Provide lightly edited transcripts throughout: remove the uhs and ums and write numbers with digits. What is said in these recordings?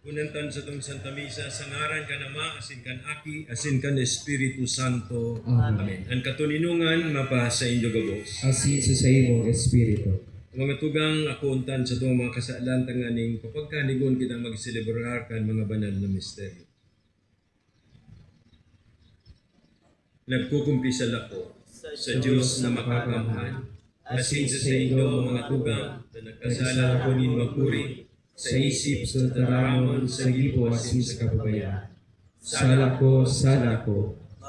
Kunantan sa itong Santa Misa, sa ngaran ka nama, asin kan Aki, asin kan Espiritu Santo. Amen. Ang katuninungan, mapa sa inyo gabos. Asin sa imong Espiritu. Mga tugang akuntan sa itong mga kasaalan tanganing papagkanigon kita magselebrar kan mga banal na misteryo. Nagkukumpisal ako sa Diyos na makakamhan, asin sa inyo mga tugang na nagkasala ako nin magpuri, sa isip, sa taramon, sa gibo, asin sa kapabayaan. Sala ko,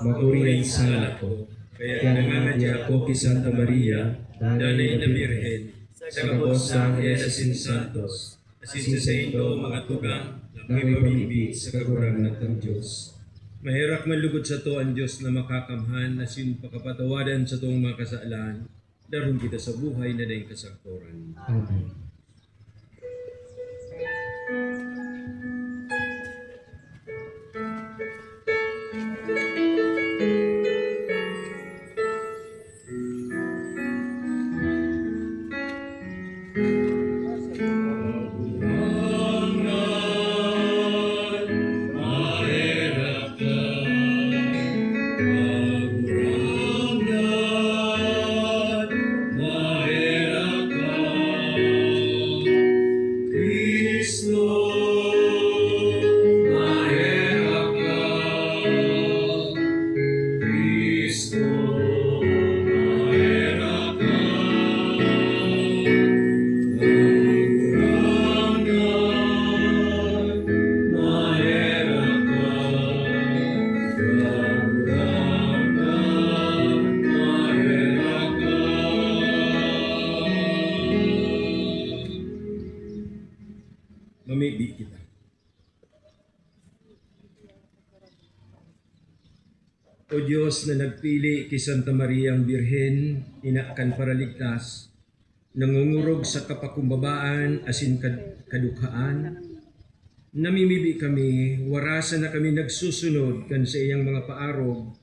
magurian sala ko. Kaya nangangadya ako kay Santa Maria, Nanay na Birhen, sa kabos ng asin santos, asin sa inyo mga tugang na mabibig sa kagurangan ng Diyos. Mahirap manlugod sa to ang Diyos na makakamhan, asin pakapatawadan sa tong mga kasalanan, daron kita sa buhay na dahil kasagturan. Amen. Mamibig kita. O Diyos na nagpili kay Santa Maria ang Birhen, inaakan para ligtas, nangungurog sa kapakumbabaan asin kadukhaan, namimibi kami, warasan na kami nagsusunod kan sa iyang mga paarog,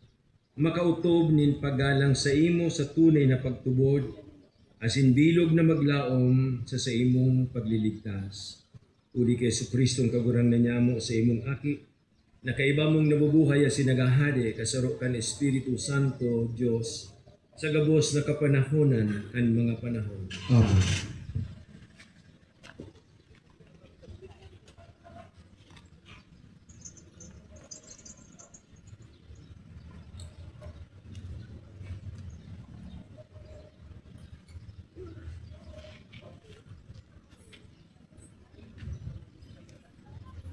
makautob nin paggalang sa imo sa tunay na pagtubod, asin bilog na maglaom sa imong pagliligtas. Uli kay Jesucristong kagurang na nyamo sa imong Aki, na kaiba mong nabubuhay asin nagahade kasaro kan Espiritu Santo, Diyos, sa gabos na kapanahonan kan mga panahon. Amen.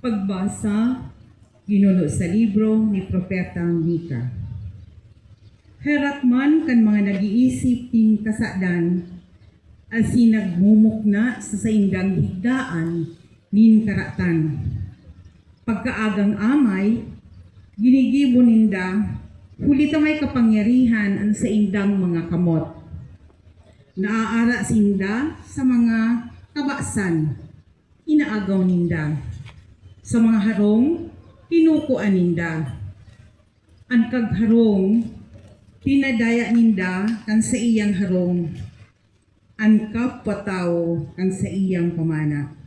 Pagbasa, ginuno sa libro ni Propeta Mika. Herakman kan mga nag-iisip ting kasadan, asin nagmumukna sa saindang higdaan nin karatan. Pagkaagang amay, ginigibo ninda, Huli ta may kapangyarihan ang sa indang mga kamot. Naaara sinda sa mga kabasan, inaagaw ninda. Sa mga harong, tinukuan ninda. Ang kagharong, tinadaya ninda kan sa iyang harong. Ang kapwataw kan sa iyang pamana.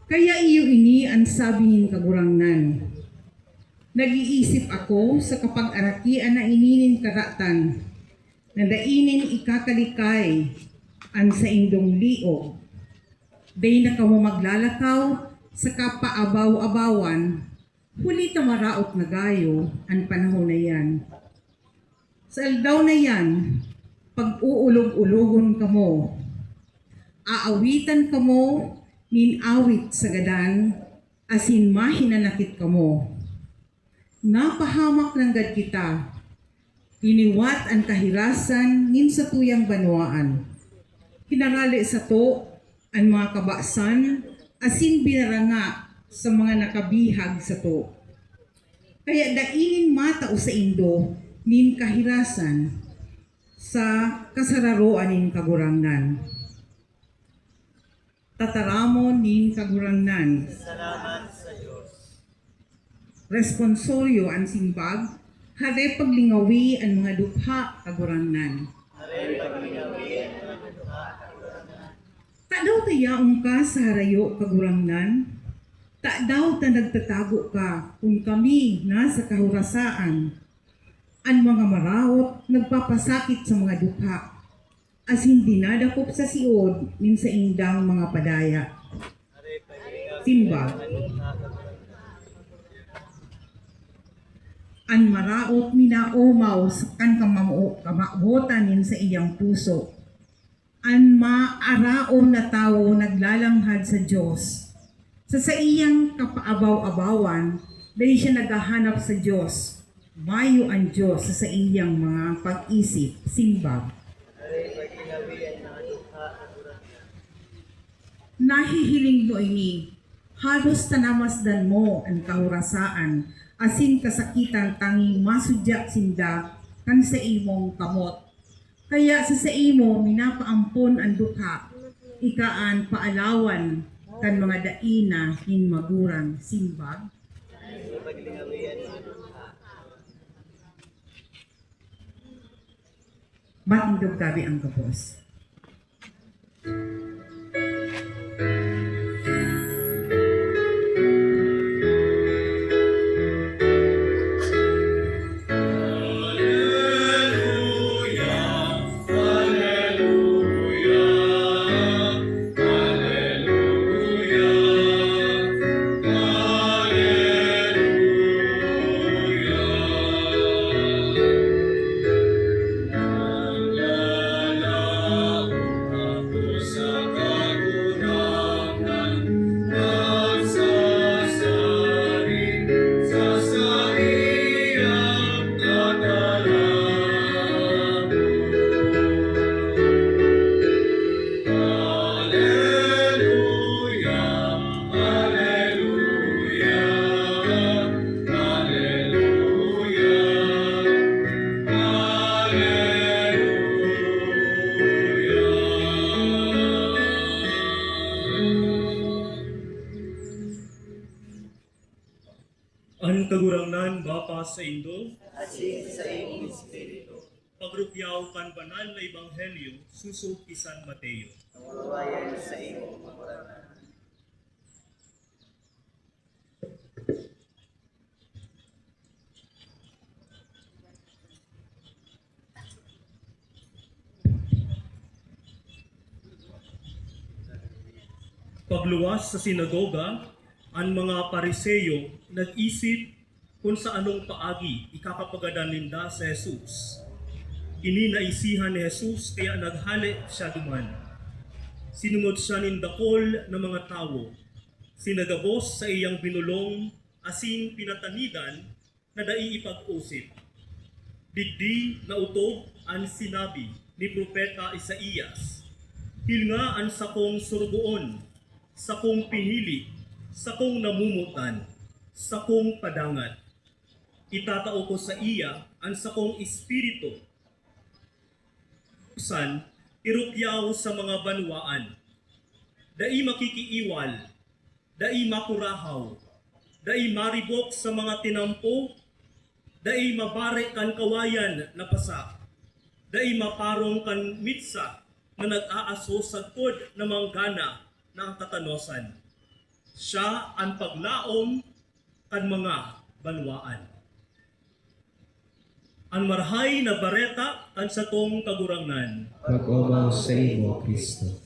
Kaya iyo ini ang sabi nin kagurangnan. Nag-iisip ako sa kapag-arakian na ininin karatan, na dainin ikakalikay ang sa indong liog. Day na kamo maglalakaw sa kapaabaw-abawan, huli ta maraot na gayo ang panahon na yan. Sa aldaw na yan, pag-uulog-ulogon kamo, aawitan kamo, ninawit sa gadan, asin mahinanakit kamo. Napahamak ng gad kita, tiniwat ang kahirasan nin sa tuyang banwaan. Kinarali sa to ang mga kabasan, asin binaranga sa mga nakabihag sa to. Kaya dainin mata o sa indo, nin kahirasan, sa kasararoan nin kagurangnan. Tataramon nin kagurangnan. Salamat sa Diyos. Responsoryo ang simbag, hare paglingawi ang mga dukha kagurangnan. Aray paglingawi ang mga dukha kagurangnan. Ta daw tayaong ka sa harayo kagurangnan, ta daw ta nagtatago ka kung kami nasa kahurasaan. Ang mga maraot nagpapasakit sa mga dukha, as hindi nadakop sa siod nin sa indang mga padaya. Aray paglingawi Simbag. ang mga dukha kagurangnan. Ang maraot minaumaw sa kan kamabutan nin sa iyang puso. Ang maaraon na tao naglalanghad sa Diyos. Sa iyang kapaabaw-abawan, dahil siya naghahanap sa Diyos. Mayo ang Diyos sa iyang mga pag-isip, simbag. Aray paglingawi ang mga dukha kagurangnan. Nahihiling mo ini, halos tanamasdan mo ang kahurasaan, asin kasakitan tanging masudyak sinda kan sa imong kamot. Kaya sa imo minapaampon ang dukha, ikaan paalawan kan mga daina nin magurang, simbag. Aray paglingawi ang mga dukha. Matindog gabi ang kapos. Ang kagurangnan bapa sa Indo, Asin sa iyong Espiritu. pagrupyaw kan banal na ebanghelyo susog ki San Mateo. Kawayan sa iyong kagurangnan. Pagluwas sa sinagoga, ang mga pariseyo nag-isip kung sa anong paagi ikakapagadan ninda sa Jesus. Ini naisihan ni Jesus kaya naghali siya duman. Sinunod siya nindakol ng mga tao. Sinagabos sa iyang binulong asin pinatanidan na dai ipag-usip. Digdi na utog ang sinabi ni Propeta Isaías. Hilnga ang sakong surugoon, sakong pinili, sakong namumutan, sakong padangat. Itatao ko sa iya ang sakong espiritu. San, irukyaw sa mga banwaan. Dai makikiiwal, dai makurahaw, dai maribok sa mga tinampo, dai mabare kan kawayan na pasa, dai maparong kan mitsa na nag-aaso sa tod na manggana ng katanosan. Siya ang paglaom kan mga banwaan. Ang marhay na bareta kan satong kagurangan. Mag-omaw sa imo, Kristo.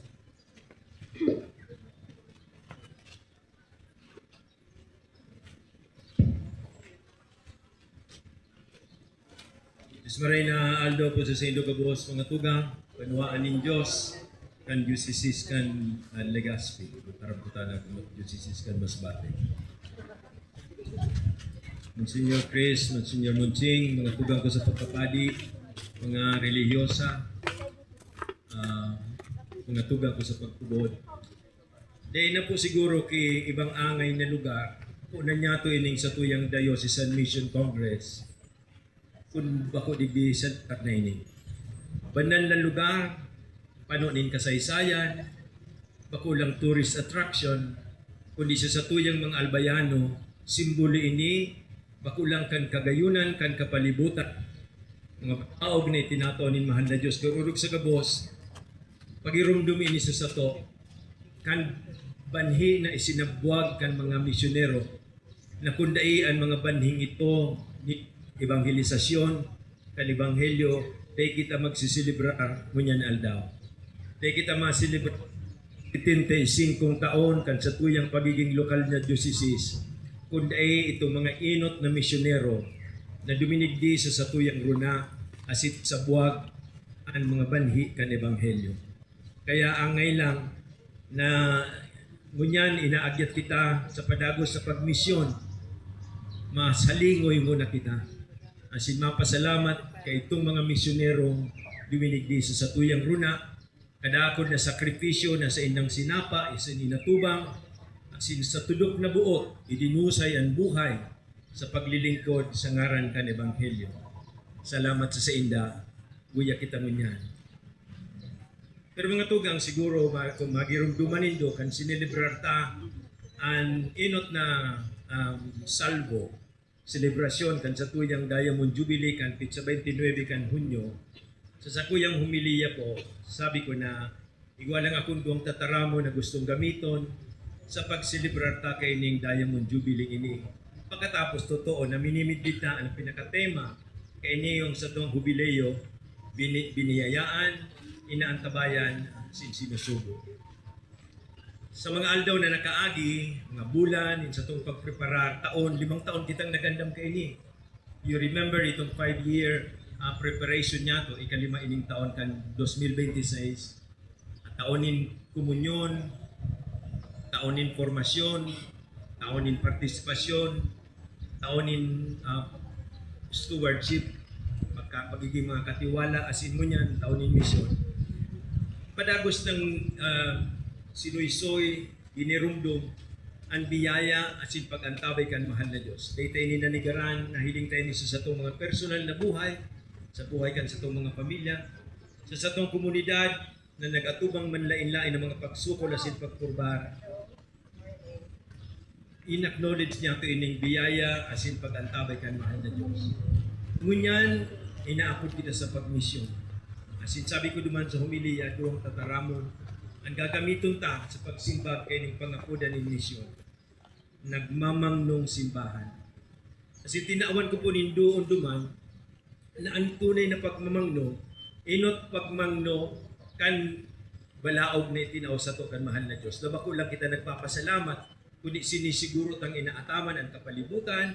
Ismaray na Aldo po sa Sendo Gabuhos mga tugang, panuwaan ng Diyos, kan Diocese kan Legazpi, para po tayo Diocese kan Masbate. Monsignor Chris, Monsignor Munching, mga tugang ko sa pagpapadi, mga religyosa, mga tugang ko sa pagtubod. Dahil na po siguro kay ibang angay na lugar, kung niya to ining sa tuyang Diocesan Mission Congress, kung bako digdi sa na ini. Banan lang lugar, panunin kasaysayan, bako lang tourist attraction, kundi sa tuyang mga albayano, simbolo ini, bako lang kan kagayunan, kan kapalibutan, mga paog na itinatonin mahal na Diyos. Garurog sa kabos, pagirumdum ini sa sato, kan banhi na isinabwag kan mga misyonero, na kundai ang mga banhing ito, ni evangelisasyon, kan ebanghelyo, tayo kita magsisilibrar ngunyan aldaw. Tayo kita masilibrar 75 taon kan sa tuyang pagiging lokal na diocese, kundi itong mga inot na misyonero na duminigdi sa tuyang runa asit sa buwag ang mga banhi kan ebanghelyo. Kaya angay lang na ngunyan inaagyat kita sa padagos sa pagmisyon, masalingoy mo na kita. Asin mapasalamat kay itong mga misyonerong duminigdi sa tuyang runa, kadakod na sakripisyo na sa indang sinapa, isa ninatubang, asin sa tudok na buot, idinusay ang buhay sa paglilingkod sa ngaran kan ebanghelyo. Salamat sa inda, guya kita ngunyan. Pero mga tugang siguro kung magirumduman nindo kan sinilibrar ta ang inot na salvo, selebrasyon kan sa tuyang Diamond Jubilee kan pitsa 29 kan Hunyo. Sa sakuyang humiliya po, sabi ko na igualang akong duwang tataramo na gustong gamiton sa pagselebrar ta kay ning Diamond Jubilee ini. Pagkatapos totoo na minimidbit na ang pinakatema kay niyong sa tuwang jubileo, biniyayaan, inaantabayan, sinusubo. Sa mga aldaw na nakaagi, mga bulan, sa itong pagpreparar, 5 taon kitang nagandam kay ini. You remember itong 5-year preparation niya to, ikalima ining taon kan 2026. At taonin komunyon, taonin formasyon, taonin partisipasyon, taonin stewardship, pagiging mga katiwala, asin mo niyan, taonin misyon. Padagos ng sinuysoy, inirumdum, ang biyaya at pag-antabay kan mahal na Diyos. Dahil tayo ninanigaran, nahiling tayo niso sa itong mga personal na buhay, sa buhay kan sa itong mga pamilya, sa itong komunidad na nag-atubang manlain-lain ng mga pagsukol at pagpurbar. In-acknowledge niya ito ining biyaya at pag-antabay kan mahal na Diyos. Ngunyan, inaapod kita sa pagmisyon. Asin sabi ko duman sa humiliya, duwang tataramon, ang gagamiton ta sa pagsimba kay ning pangapudan ng misyon. Nagmamangnong simbahan. Kasi tinaawan ko po nindoon duman na ang tunay na pagmamangno, inot pagmangno kan balaog na itinaw sa to kan mahal na Diyos. Dabako lang kita nagpapasalamat kundi sinisiguro tang inaataman ang kapalibutan,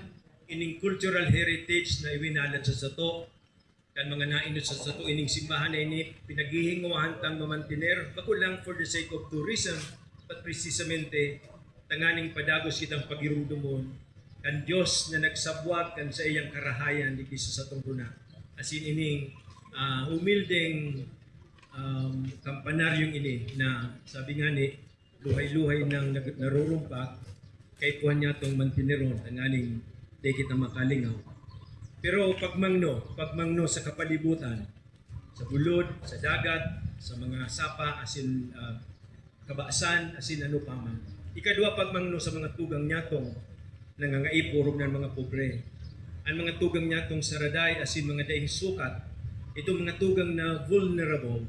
ining cultural heritage na iwinalat sa sato, kan mga nainot sa sato ining simbahan na ini pinaghihinguhan tang mamantiner bako lang for the sake of tourism but precisamente tanganing padagos kitang pagirumdumon kan Dios na nagsabwag kan sa iyang karahayan di kisa sa tungguna asin ining humildeng kampanaryong ini na sabi nga ni luhay-luhay nang narurumpak kay kuhan niya tong mantineron tanganing di kita makalingaw Pero pagmangno sa kapalibutan, sa bulod, sa dagat, sa mga sapa, asin kabaasan, asin ano pa man. Ikadua, pagmangno sa mga tugang nyatong nangangaipurog ng mga pobre. Ang mga tugang nyatong saraday, asin mga daing sukat, itong mga tugang na vulnerable,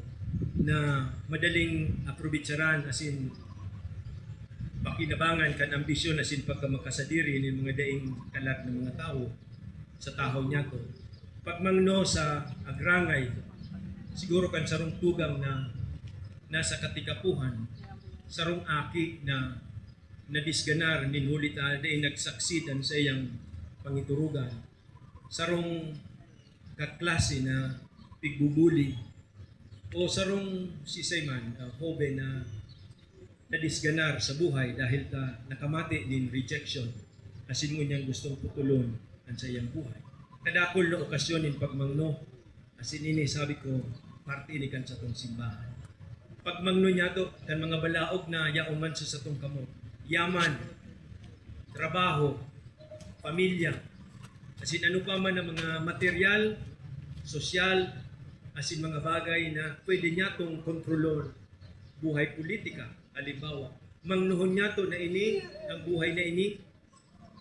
na madaling aprobitsaran, asin pakinabangan kan ambisyon asin pagkamakasadiri ni mga daing kalat ng mga tao sa tahaw niya to. Pagmangno sa agrangay, siguro kan sarong tugang na nasa katikapuhan, sarong aki na nadisganar ninhulita daing nagsaksidan sa iyang pangiturugan, sarong kaklase na pigbubuli, o sarong sisayman, hobe na nadisganar sa buhay dahil nakamati din rejection asin mo niyang gustong putulon ang sa iyang buhay. Kadakol na okasyon in pagmangno, asin ini sabi ko, parte ni kan sa tong simbahan. Pagmangno niya to, kan mga balaog na yauman sa tong kamot, yaman, trabaho, pamilya, asin ano pa man ang mga material, sosyal, asin mga bagay na pwede niya tong kontrolor, buhay politika. Halimbawa, mangnuhon niya to na ini, ang buhay na ini,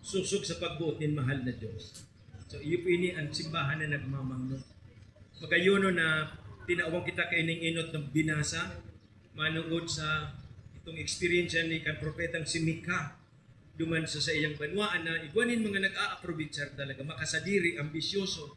susog sa pagbuot ng mahal na Diyos. So, iyo po ini ang simbahan na nagmamangno. Magayono na tinawang kita kaining inot ng binasa, manungod sa itong experience ni kan propetang si Mika, duman sa iyang banwaan na igwanin mga nag-a-aprovechar talaga, makasadiri, ambisyoso,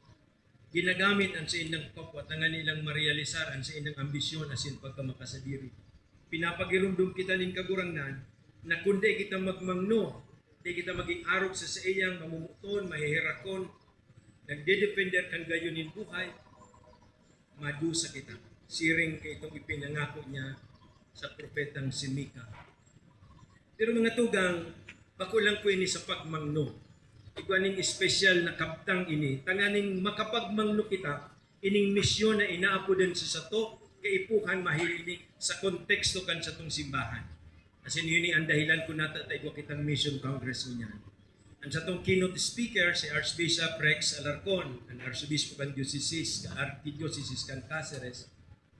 ginagamit ang sa inyong kapwa, tangan nilang marealisar ang sa inyong ambisyon asin pagkamakasadiri. Pinapagirumdum kita ning kagurangnan na kundi kita magmangno, di kita maging arog sa iyang mamumuton, mahihirakon, nagdedepender kan gayon in buhay, madusa kita. Siring kay itong ipinangako niya sa propetang si Mika. Pero mga tugang, bako lang ko ini sa pagmangno. Iguaning espesyal na kaptang ini, tanganing makapagmangno kita, ining misyon na inaapo din sa sato, kaipuhan mahilinig sa konteksto kan sa tong simbahan. Asin yun ang dahilan ko natatay ko kitang mission congress niyan. Ang sa tong keynote speaker, si Archbishop Rex Alarcon, ang Archbishop kan Diocese, Archdiocese kan Cáceres,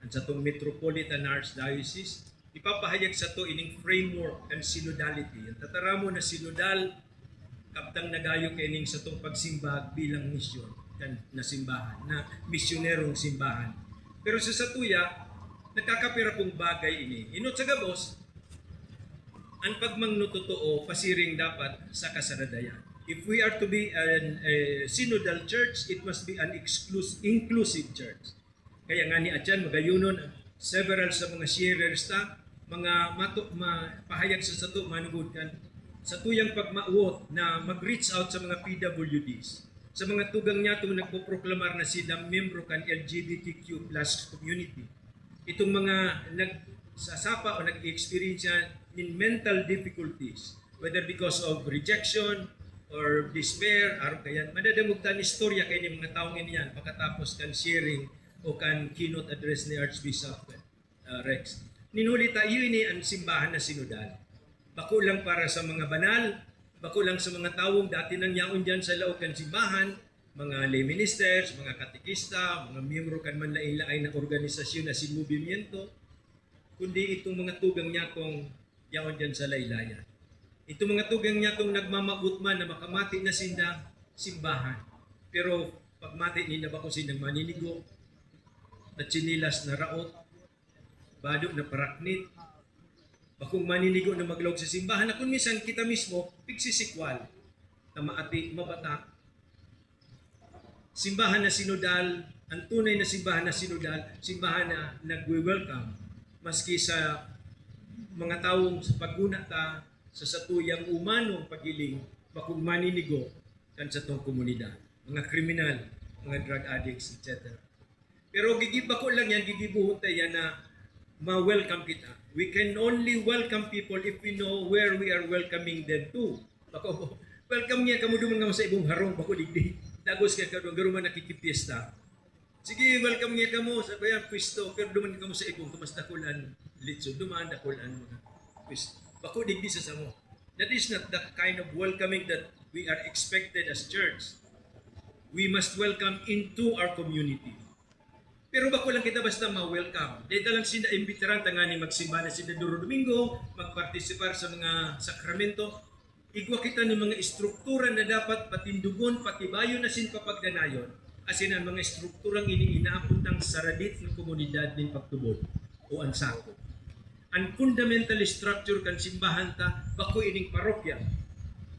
ang sa tong Metropolitan Archdiocese, ipapahayag sa to ining framework and synodality. Ang tataramo na synodal, kaptang nagayo kaining sa tong pagsimba bilang misyon kan na simbahan, na misyonerong simbahan. Pero sa satuya, nakakapira pong bagay ini. Inot sa gabos, ang pagmangno totoo, pasiring dapat sa kasaradayan. If we are to be a synodal church, it must be an inclusive church. Kaya nga ni Adyan, magayunon, several sa mga sharers ta, mga pahayag sa sato, manugod kan, sa tuyang pagmauot na mag-reach out sa mga PWDs. Sa mga tugang niya itong nagpoproklamar na sila membro kan LGBTQ plus community. Itong mga nagsasapa o nag-experience in mental difficulties, whether because of rejection or despair, araw kayan, madadamugtan istorya kayo ng mga taong iniyan pagkatapos kan sharing o kan keynote address ni Archbishop Rex. Ninulita, yun ni ang simbahan na sinodal. Bako lang para sa mga banal, bako lang sa mga tawong dati nang yaon dyan sa laog kan simbahan, mga lay ministers, mga katekista, mga miyembro kan manlain-lain na organisasyon na sinmovimiento, kundi itong mga tugang niya kong yaon dyan sa laylayan. Itong mga tugang niya kong nagmamagutman na makamati na sinda simbahan. Pero pagmati ni na bako sindang maninigo, na chinilas na raot, badok na paraknit, bakong maninigo na maglog sa simbahan na kung minsan kita mismo pigsisikwal na maati, mabata. Simbahan na sinodal, ang tunay na simbahan na sinodal, simbahan na nagwe-welcome maski sa mga taong sa pagguna ta sa satuyang umanong pagiling bakong maninigo kan sa tong komunidad, mga kriminal, mga drug addicts, etc. Pero gigiba ko lang yan, gigibuhon tayo na ma-welcome kita. We can only welcome people if we know where we are welcoming them to. Bako, welcome niya kamo duman nga sa ibong harong, bako digdi. Dagos kay kadto garuman nakikipiesta. Sige, welcome niya kamo sa bayan pwesto, pero duman kamo sa ibong tumas dakulan litso, duman dakulan mga pwesto. Bako digdi sa samo. That is not the kind of welcoming that we are expected as church. we must welcome into our community. Pero bako lang kita basta ma-welcome. Dito lang sila imbitaran tangani magsimba na sila Duro Domingo, magpartisipar sa mga sakramento. Igwa kita ng mga istruktura na dapat patindugon, patibayon na sin papagdanayon. Asin ang mga istrukturang iniinaapon ng saradit ng komunidad ng pagtubod o ang sako. Ang fundamental structure kan simbahan ta, bako ining parokya.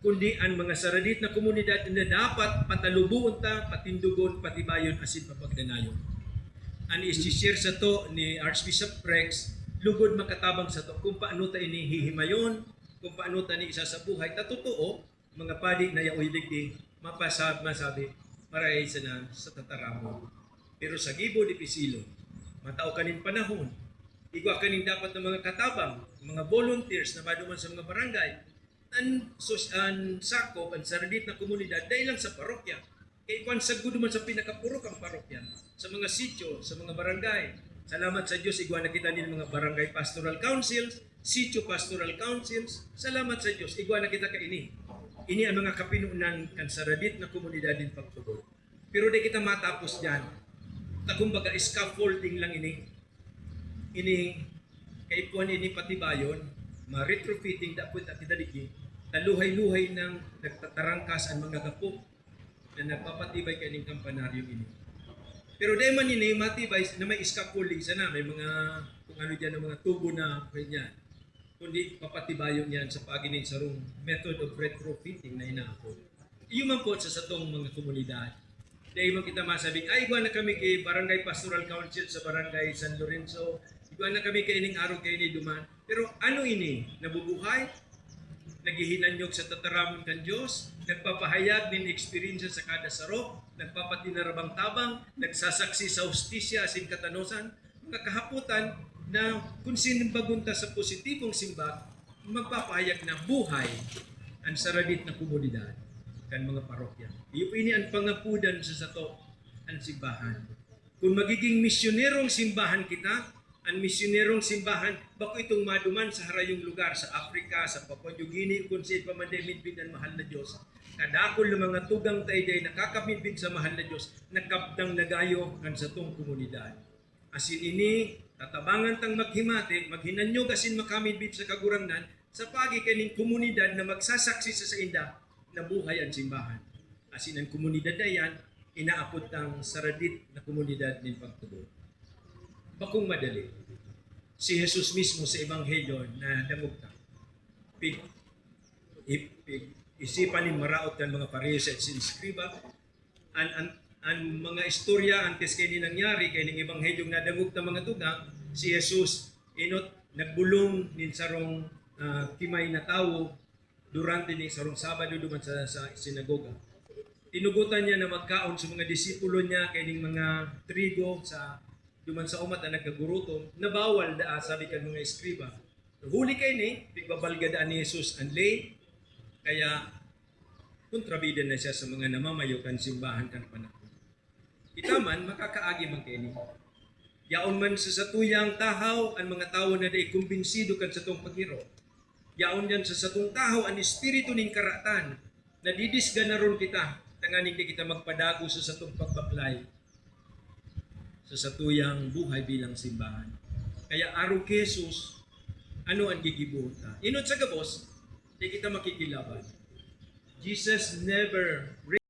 Kundi ang mga saradit na komunidad na dapat patalubuon ta, patindugon, patibayon, asin papagdanayon. Ang isi-share sa to ni Archbishop Rex, lugod makatabang sa to kung paano ta ini hihimayon, kung paano ta ni isa sa buhay. Totoo, mga padi na yaoy digdi, masabi, maray sa tataramo. Pero sa gibo di pisilo, matao kanin panahon, igwa kanin dapat ng mga katabang, mga volunteers na maduman sa mga barangay, ang sakop, ang saradit na komunidad, dahil lang sa parokya. Kaya kung sagud man sa pinakapurok ang parokya, sa mga sityo, sa mga barangay. Salamat sa Diyos, igwa na kita ng mga barangay pastoral councils, sityo pastoral councils. Salamat sa Diyos, igwa na kita ka ini. Ini ang mga kapinunan kan saradit na komunidad din pagtubod. Pero di kita matapos dyan. Kumbaga scaffolding lang ini. Ini, kaipuan ini patibayon, ma-retrofitting dapat at kita digi, taluhay-luhay ng nagtatarangkas ang mga gapok na nagpapatibay kaning kampanaryo ini. Pero dahil man ini matibay na may scaffolding sana, may mga kung ano dyan ng mga tubo na ganyan. Kundi papatibayon yan sa paginin sarong method of retrofitting na inaapon. Iyon man po sa satong mga komunidad. Dahil man kita masabing, ay igwa na kami kay Barangay Pastoral Council sa Barangay San Lorenzo, igwa na kami kay ining araw kay ni Duman. Pero ano ini? Nabubuhay? Naghihinanyog sa tataramon kan Diyos? Nagpapahayag ng experience sa kada sarok? Nagpapatinarabang tabang? Nagsasaksi sa hustisya asin katanosan? Mga kahaputan na kung sinimbagunta sa positibong simbag, magpapahayag na buhay ang saradit na komunidad kan mga parokya. Iyo ini ang pangapudan sa sato ang simbahan. Kung magiging misyonerong simbahan kita, ang misyonerong simbahan, bako itong maduman sa harayong lugar sa Africa, sa Papua New Guinea, kung saan pamanday-midbid ang mahal na Diyos. Kadakol ng mga tugang tayday nakakapidbid sa mahal na Diyos, nakabdang nagayo kan sa tong komunidad. Asin ini, tatabangan tang maghimate, maghinanyog asin makamidbid sa kagurangnan, sa pagi kaning komunidad na magsasaksi sa inda na buhay ang simbahan. Asin ang komunidad na yan, inaapot ang saradit na komunidad ng pagtubod. Bakong madali. Si Jesus mismo sa Ebanghelyo na damugta. Isipan ni maraot ng mga Parehas at sinskriba. Ang mga istorya antes kay ni nangyari kay ning Ebanghelyong na damugta mga tugang, si Jesus inot nagbulong nin sarong kimay na tawo durante ni sarong Sabado duman sa sinagoga. Tinugutan niya na magkaon sa mga disipulo niya kay ning mga trigo sa duman sa umat na nagkagurutom, nabawal da sabi kan mga eskriba. Huli kay ni, pigbabalgadaan ni Jesus ang lay, kaya kontrabida na siya sa mga namamayo kan simbahan kan panahon. Itaman, makakaagi man kay ni. Yaon man sa satuyang tahaw, ang mga tao na day kumbinsido kan sa tong paghiro. Yaon yan sa satong tahaw, ang espiritu ning karatan, na didisganaron kita, tanganing di kita magpadago sa satong pagbaklay sa satuyang buhay bilang simbahan. Kaya araw kay Jesus, ano ang gigibuta? Inot sa gabos, di kita makikilaban. Jesus never